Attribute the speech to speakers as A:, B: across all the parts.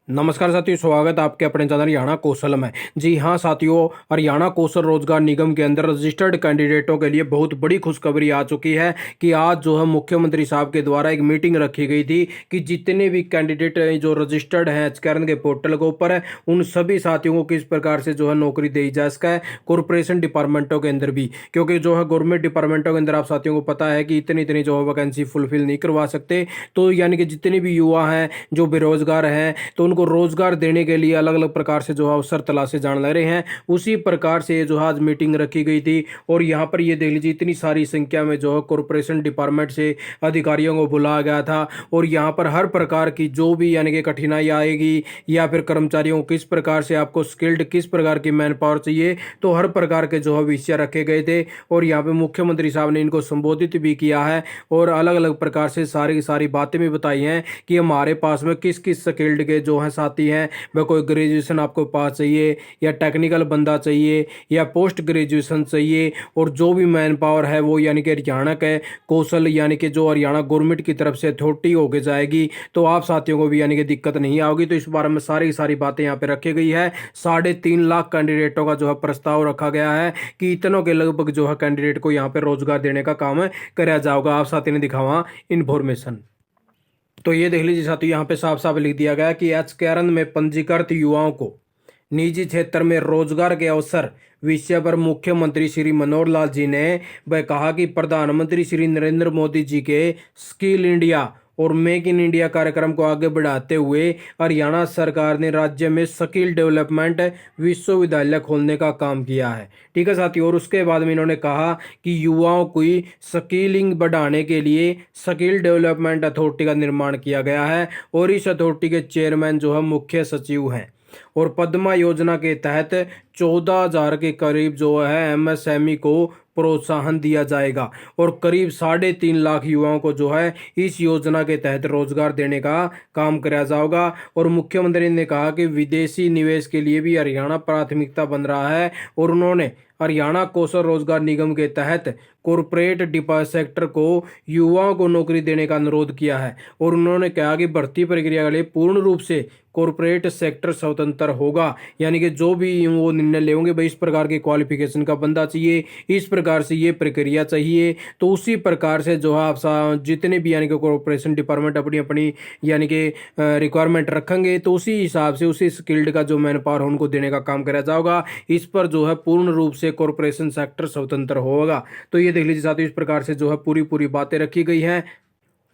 A: नमस्कार साथियों, स्वागत है आपके अपने चैनल हरियाणा कौशल में। जी हाँ साथियों, हरियाणा कौशल रोजगार निगम के अंदर रजिस्टर्ड कैंडिडेटों के लिए बहुत बड़ी खुशखबरी आ चुकी है कि आज जो है मुख्यमंत्री साहब के द्वारा एक मीटिंग रखी गई थी कि जितने भी कैंडिडेट जो रजिस्टर्ड हैं एचकेआरएन के पोर्टल के ऊपर है, उन सभी साथियों को किस प्रकार से जो है नौकरी दी जा सका है कॉरपोरेशन डिपार्टमेंटों के अंदर भी। क्योंकि जो है गवर्नमेंट डिपार्टमेंटों के अंदर आप साथियों को पता है कि इतनी इतनी जो है वैकेंसी फुलफिल नहीं करवा सकते। तो यानी कि जितने भी युवा हैं जो बेरोजगार हैं, तो उनको रोजगार देने के लिए अलग अलग प्रकार से जो है अवसर तलाशे जाने लग रहे हैं। उसी प्रकार से जो है आज मीटिंग रखी गई थी और यहाँ पर ये देख लीजिए इतनी सारी संख्या में जो है कॉरपोरेशन डिपार्टमेंट से अधिकारियों को बुलाया गया था। और यहाँ पर हर प्रकार की जो भी यानी कि कठिनाई आएगी या फिर कर्मचारियों को किस प्रकार से आपको स्किल्ड किस प्रकार की मैन पावर चाहिए, तो हर प्रकार के जो है विषय रखे गए थे। और यहाँ पे मुख्यमंत्री साहब ने इनको संबोधित भी किया है और अलग अलग प्रकार से सारी की सारी बातें भी बताई हैं कि हमारे पास में किस किस स्किल्ड के जो हैं साथी हैं। वह कोई ग्रेजुएशन आपको पास चाहिए या टेक्निकल बंदा चाहिए या पोस्ट ग्रेजुएशन चाहिए, और जो भी मैन पावर है वो यानी कि हरियाणा के कौशल यानी कि जो हरियाणा गवर्नमेंट की तरफ से अथॉरिटी होके जाएगी, तो आप साथियों को भी यानी कि दिक्कत नहीं आओगी। तो इस बारे में सारी सारी बातें यहाँ पे रखी गई है। 3.5 लाख कैंडिडेटों का जो है प्रस्ताव रखा गया है कि इतनों के लगभग जो है कैंडिडेट को यहाँ पे रोजगार देने का काम कराया जाएगा। आप साथी ने दिखावा इन्फॉर्मेशन। तो ये देख लीजिए साथियों, यहाँ पे साफ साफ लिख दिया गया कि एचकेआरएन में पंजीकृत युवाओं को निजी क्षेत्र में रोजगार के अवसर विषय पर मुख्यमंत्री श्री मनोहर लाल जी ने वह कहा कि प्रधानमंत्री श्री नरेंद्र मोदी जी के स्किल इंडिया और मेक इन इंडिया कार्यक्रम को आगे बढ़ाते हुए हरियाणा सरकार ने राज्य में स्किल डेवलपमेंट विश्वविद्यालय खोलने का काम किया है। ठीक है साथियों, और उसके बाद में इन्होंने कहा कि युवाओं की स्किलिंग बढ़ाने के लिए स्किल डेवलपमेंट अथॉरिटी का निर्माण किया गया है और इस अथॉरिटी के चेयरमैन जो है मुख्य सचिव हैं। और पद्मा योजना के तहत 14,000 के करीब जो है एमएसएमई को प्रोत्साहन दिया जाएगा और करीब 3.5 लाख युवाओं को जो है इस योजना के तहत रोजगार देने का काम कराया जाएगा। और मुख्यमंत्री ने कहा कि विदेशी निवेश के लिए भी हरियाणा प्राथमिकता बन रहा है और उन्होंने हरियाणा कौशल रोजगार निगम के तहत कॉरपोरेट डिपार्ट सेक्टर को युवाओं को नौकरी देने का अनुरोध किया है। और उन्होंने कहा कि भर्ती प्रक्रिया के लिए पूर्ण रूप से कॉरपोरेट सेक्टर स्वतंत्र होगा, यानी कि जो भी वो निर्णय लेंगे भाई इस प्रकार के क्वालिफिकेशन का बंदा चाहिए, इस प्रकार से ये प्रक्रिया चाहिए, तो उसी प्रकार से जो है आप जितने भी यानी कि कॉरपोरेशन डिपार्टमेंट अपनी अपनी यानी कि रिक्वायरमेंट रखेंगे, तो उसी हिसाब से उसी स्किल्ड का जो मैन पावर उनको देने का काम कराया जाएगा। इस पर जो है पूर्ण रूप से कॉरपोरेशन सेक्टर स्वतंत्र होगा। तो ये देख लीजिए साथियों, इस प्रकार से जो है पूरी पूरी बातें रखी गई हैं।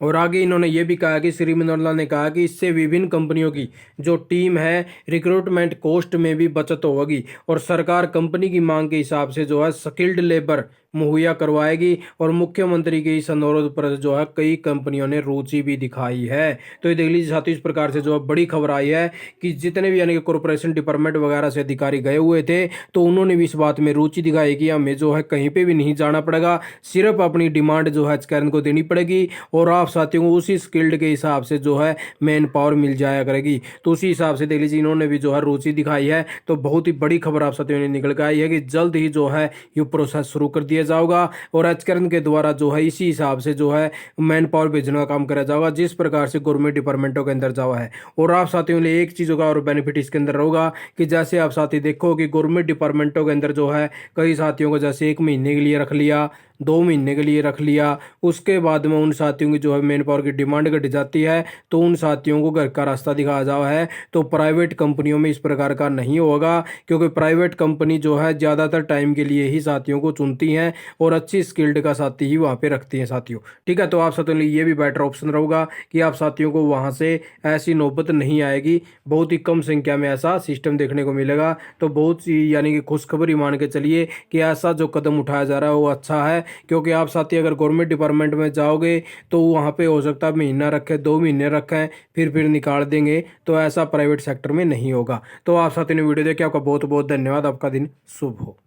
A: और आगे इन्होंने ये भी कहा कि श्री मनोहर लाल ने कहा कि इससे विभिन्न कंपनियों की जो टीम है रिक्रूटमेंट कॉस्ट में भी बचत होगी और सरकार कंपनी की मांग के हिसाब से जो है स्किल्ड लेबर मुहैया करवाएगी। और मुख्यमंत्री के इस अनुरोध पर जो है कई कंपनियों ने रुचि भी दिखाई है। तो ये देख लीजिए साथियों, इस प्रकार से जो है बड़ी खबर आई है कि जितने भी यानी कि कॉरपोरेशन डिपार्टमेंट वगैरह से अधिकारी गए हुए थे, तो उन्होंने भी इस बात में रुचि दिखाई कि हमें जो है कहीं पे भी नहीं जाना पड़ेगा, सिर्फ अपनी डिमांड जो है एचकेआरएन को देनी पड़ेगी और आप साथियों को उसी स्किल्ड के हिसाब से जो है मैन पावर मिल जाया करेगी। तो उसी हिसाब से देख लीजिए इन्होंने भी जो है रुचि दिखाई है। तो बहुत ही बड़ी खबर आप साथियों ने निकल के आई है कि जल्द ही जो है ये प्रोसेस शुरू कर दिया जाएगा और एचकेआरएन के द्वारा जो है इसी हिसाब से जो है मैन पावर भेजने का काम करा जाएगा जिस प्रकार से गवर्नमेंट डिपार्टमेंटों के अंदर जावा है। और आप साथियों ने एक चीज़ों का और बेनिफिट इसके अंदर होगा कि जैसे आप साथी देखो कि गवर्नमेंट डिपार्टमेंटों के अंदर जो है कई साथियों को जैसे 1 महीने के लिए रख लिया, 2 महीने के लिए रख लिया, उसके बाद में उन साथियों की जो है मैन पावर की डिमांड घट जाती है, तो उन साथियों को घर का रास्ता दिखाया जावा है। तो प्राइवेट कंपनियों में इस प्रकार का नहीं होगा, क्योंकि प्राइवेट कंपनी जो है ज़्यादातर टाइम के लिए ही साथियों को चुनती हैं और अच्छी स्किल्ड का साथी ही वहाँ पे रखती हैं साथियों। ठीक है, तो आप साथियों के लिए ये भी बेटर ऑप्शन रहेगा कि आप साथियों को वहाँ से ऐसी नौबत नहीं आएगी। बहुत ही कम संख्या में ऐसा सिस्टम देखने को मिलेगा। तो बहुत सी यानी कि खुशखबरी मान के चलिए कि ऐसा जो कदम उठाया जा रहा है वो अच्छा है, क्योंकि आप साथी अगर गवर्नमेंट डिपार्टमेंट में जाओगे तो वहाँ पे हो सकता है महीना रखें, 2 महीने रखें, फिर निकाल देंगे। तो ऐसा प्राइवेट सेक्टर में नहीं होगा। तो आप साथी ने वीडियो देखे, आपका बहुत बहुत धन्यवाद। आपका दिन शुभ हो।